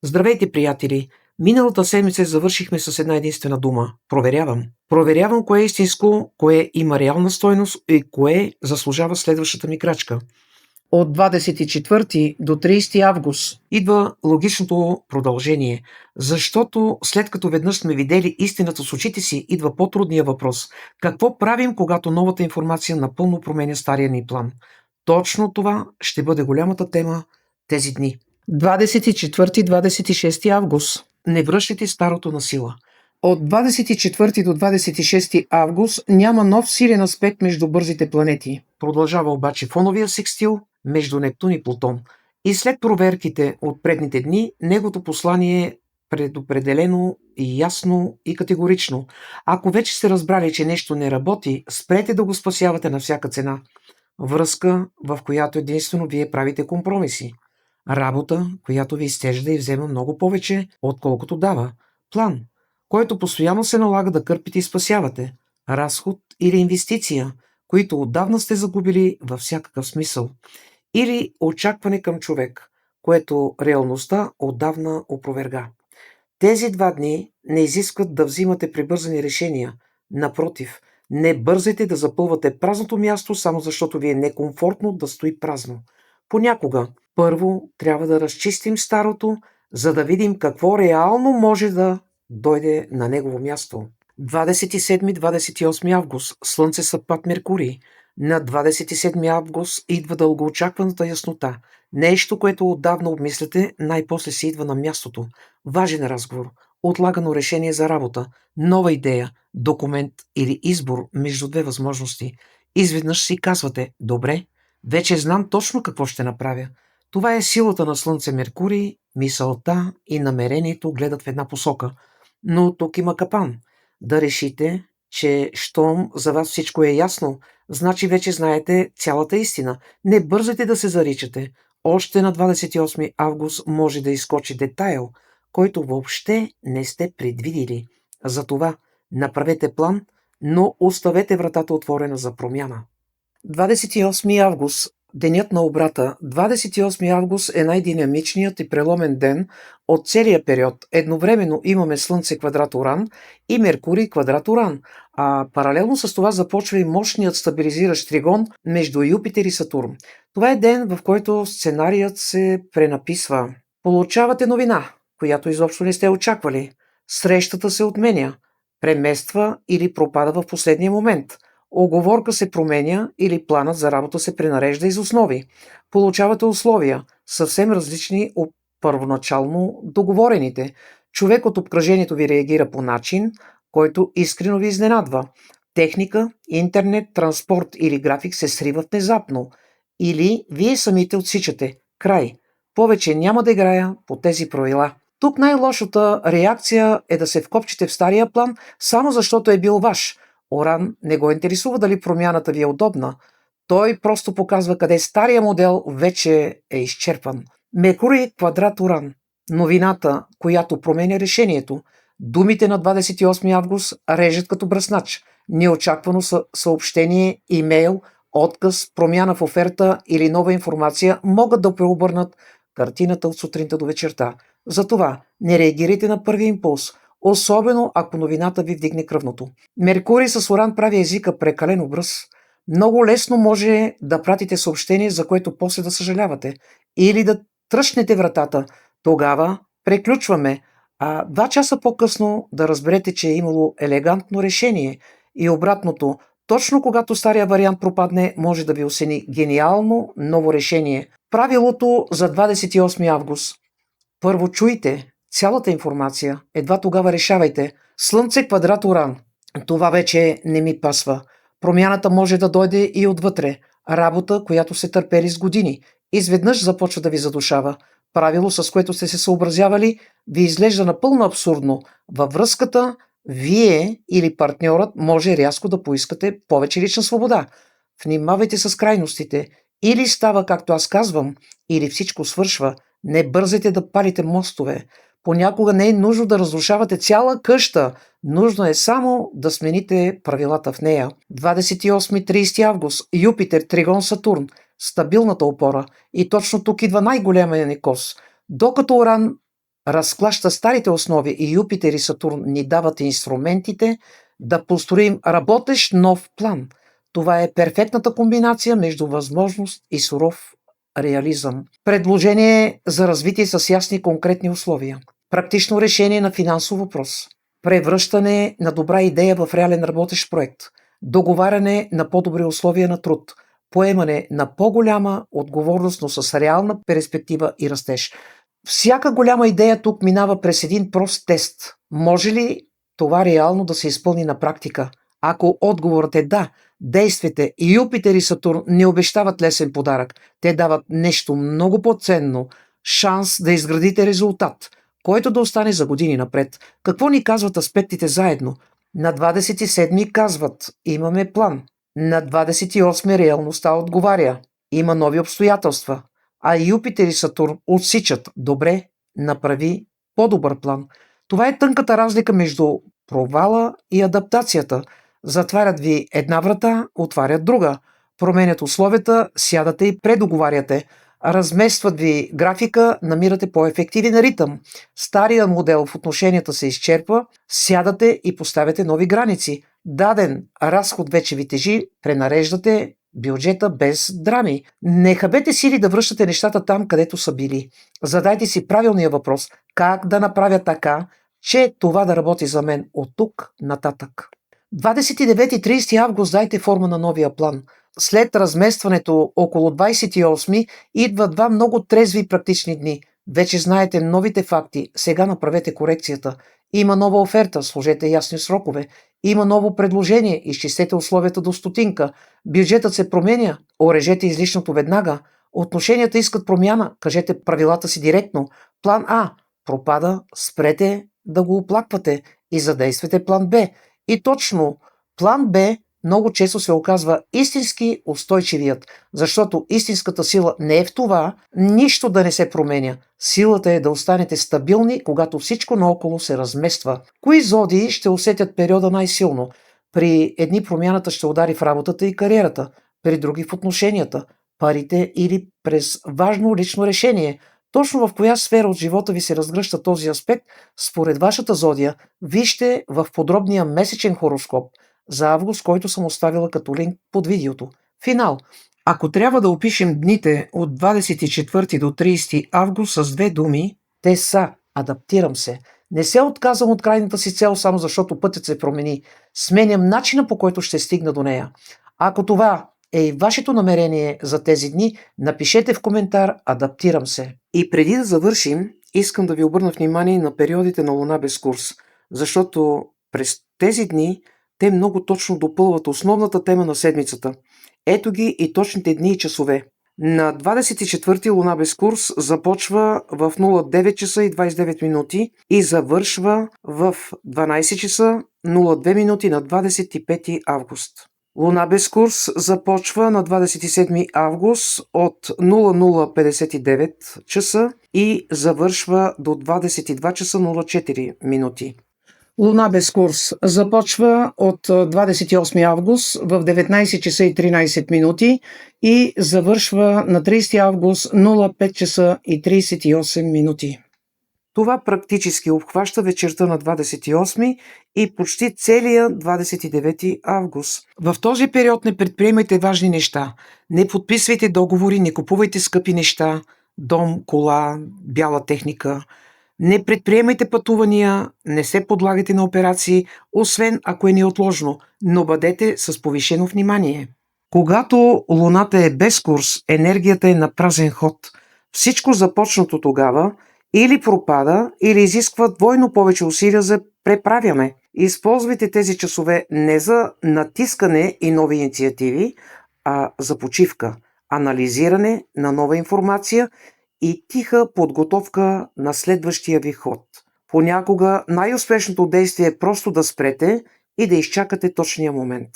Здравейте, приятели! Миналата седмица завършихме с една единствена дума – проверявам. Проверявам кое е истинско, кое има реална стойност и кое заслужава следващата ми крачка. От 24 до 30 август идва логичното продължение, защото след като веднъж сме видели истината с очите си, идва по-трудния въпрос. Какво правим, когато новата информация напълно променя стария ни план? Точно това ще бъде голямата тема тези дни. 24-26 август. Не връщайте старото на сила. От 24 до 26 август няма нов силен аспект между бързите планети. Продължава обаче фоновия секстил между Нептун и Плутон. И след проверките от предните дни, неговото послание е предопределено и ясно и категорично. Ако вече сте разбрали, че нещо не работи, спрете да го спасявате на всяка цена. Връзка, в която единствено вие правите компромиси. Работа, която ви изтежда и взема много повече, отколкото дава. План, който постоянно се налага да кърпите и спасявате. Разход или инвестиция, които отдавна сте загубили във всякакъв смисъл. Или очакване към човек, което реалността отдавна опроверга. Тези 2 дни не изискват да взимате прибързани решения. Напротив, не бързайте да запълвате празното място, само защото ви е некомфортно да стои празно. Понякога, първо, трябва да разчистим старото, за да видим какво реално може да дойде на негово място. 27-28 август. Слънце съдпад Меркурий. На 27 август идва дългоочакваната яснота. Нещо, което отдавна обмисляте, най-после си идва на мястото. Важен разговор, отлагано решение за работа, нова идея, документ или избор между 2 възможности. Изведнъж си казвате: добре, вече знам точно какво ще направя. Това е силата на Слънце Меркурий, мисълта и намерението гледат в една посока. Но тук има капан. Да решите, че щом за вас всичко е ясно, значи вече знаете цялата истина. Не бързайте да се заричате. Още на 28 август може да изскочи детайл, който въобще не сте предвидили. Затова направете план, но оставете вратата отворена за промяна. 28 август. Денят на обрата. 28 август е най-динамичният и преломен ден от целия период. Едновременно имаме Слънце квадрат Уран и Меркурий квадрат Уран, а паралелно с това започва и мощният стабилизиращ тригон между Юпитер и Сатурн. Това е ден, в който сценарият се пренаписва. Получавате новина, която изобщо не сте очаквали. Срещата се отменя, премества или пропада в последния момент. Оговорка се променя или планът за работа се пренарежда из основи. Получавате условия, съвсем различни от първоначално договорените. Човек от обкръжението ви реагира по начин, който искрено ви изненадва. Техника, интернет, транспорт или график се сриват внезапно. Или вие самите отсичате. Край. Повече няма да играя по тези правила. Тук най-лошата реакция е да се вкопчите в стария план, само защото е бил ваш. Оран не го интересува дали промяната ви е удобна. Той просто показва къде стария модел вече е изчерпан. Меркурий квадрат Уран. Новината, която променя решението. Думите на 28 август режат като бръснач. Неочаквано съобщение, имейл, отказ, промяна в оферта или нова информация могат да преобърнат картината от сутринта до вечерта. Затова не реагирайте на първи импулс, особено ако новината ви вдигне кръвното. Меркурий с Уран прави езика прекалено бърз. Много лесно може да пратите съобщение, за което после да съжалявате, или да тръщнете вратата. Тогава преключваме, а 2 часа по-късно да разберете, че е имало елегантно решение. И обратното, точно когато стария вариант пропадне, може да ви осени гениално ново решение. Правилото за 28 август. Първо чуйте цялата информация, едва тогава решавайте. Слънце квадрат Уран. Това вече не ми пасва. Промяната може да дойде и отвътре. Работа, която се търпели с години. Изведнъж започва да ви задушава. Правило, с което сте се съобразявали, ви изглежда напълно абсурдно. Във връзката, вие или партньорът може рязко да поискате повече лична свобода. Внимавайте с крайностите. Или става както аз казвам, или всичко свършва. Не бързайте да палите мостове. Понякога не е нужно да разрушавате цяла къща. Нужно е само да смените правилата в нея. 28-30 август. Юпитер, Тригон, Сатурн. Стабилната опора. И точно тук идва най-големия ни кос. Докато Уран разклаща старите основи и Юпитер и Сатурн ни дават инструментите да построим работещ нов план. Това е перфектната комбинация между възможност и суров реализъм. Предложение за развитие с ясни конкретни условия. Практично решение на финансов въпрос. Превръщане на добра идея в реален работещ проект. Договаряне на по-добри условия на труд. Поемане на по-голяма отговорност, но с реална перспектива и растеж. Всяка голяма идея тук минава през един прост тест. Може ли това реално да се изпълни на практика? Ако отговорът е да, действайте. Юпитер и Сатурн не обещават лесен подарък. Те дават нещо много по-ценно. Шанс да изградите резултат, който да остане за години напред. Какво ни казват аспектите заедно? На 27 казват: имаме план. На 28 реалността отговаря: има нови обстоятелства. А Юпитер и Сатурн отсичат: добре, направи по-добър план. Това е тънката разлика между провала и адаптацията. Затварят ви една врата, отварят друга. Променят условията, сядате и предоговаряте. Разместват ви графика, намирате по-ефективен ритъм. Стария модел в отношенията се изчерпва, сядате и поставяте нови граници. Даден разход вече ви тежи, пренареждате бюджета без драми. Не хабете сили да връщате нещата там, където са били. Задайте си правилния въпрос: как да направя така, че това да работи за мен от тук нататък. 29-30 август дайте форма на новия план. След разместването около 28 идва два много трезви и практични дни. Вече знаете новите факти, сега направете корекцията. Има нова оферта, сложете ясни срокове. Има ново предложение, изчистете условията до стотинка. Бюджетът се променя, орежете излишното веднага. Отношенията искат промяна, кажете правилата си директно. План А пропада, спрете да го оплаквате и задействате план Б. И точно план Б много често се оказва истински устойчивият, защото истинската сила не е в това нищо да не се променя. Силата е да останете стабилни, когато всичко наоколо се размества. Кои зодии ще усетят периода най-силно? При едни промяната ще удари в работата и кариерата, при други в отношенията, парите или през важно лично решение. Точно в коя сфера от живота ви се разгръща този аспект, според вашата зодия, вижте в подробния месечен хороскоп за август, който съм оставила като линк под видеото. Финал. Ако трябва да опишем дните от 24 до 30 август с две думи, те са: адаптирам се. Не се отказвам от крайната си цел, само защото пътят се промени. Сменям начина, по който ще стигна до нея. Ако това е и вашето намерение за тези дни, напишете в коментар «Адаптирам се». И преди да завършим, искам да ви обърна внимание на периодите на Луна без курс, защото през тези дни те много точно допълват основната тема на седмицата. Ето ги и точните дни и часове. На 24-ти Луна без курс започва в 09 часа и 29 минути и завършва в 12 часа 02 минути на 25 август. Луна без курс започва на 27 август от 00:59 часа и завършва до 22 часа 04 минути. Луна без курс започва от 28 август в 19 часа и 13 минути и завършва на 30 август 05 часа и 38 минути. Това практически обхваща вечерта на 28 и почти целия 29 август. В този период не предприемайте важни неща. Не подписвайте договори, не купувайте скъпи неща, дом, кола, бяла техника. Не предприемайте пътувания, не се подлагайте на операции, освен ако е неотложно, но бъдете с повишено внимание. Когато Луната е без курс, енергията е на празен ход. Всичко започнато тогава или пропада, или изисква двойно повече усилия за преправяне. Използвайте тези часове не за натискане и нови инициативи, а за почивка, анализиране на нова информация и тиха подготовка на следващия ви ход. Понякога най-успешното действие е просто да спрете и да изчакате точния момент.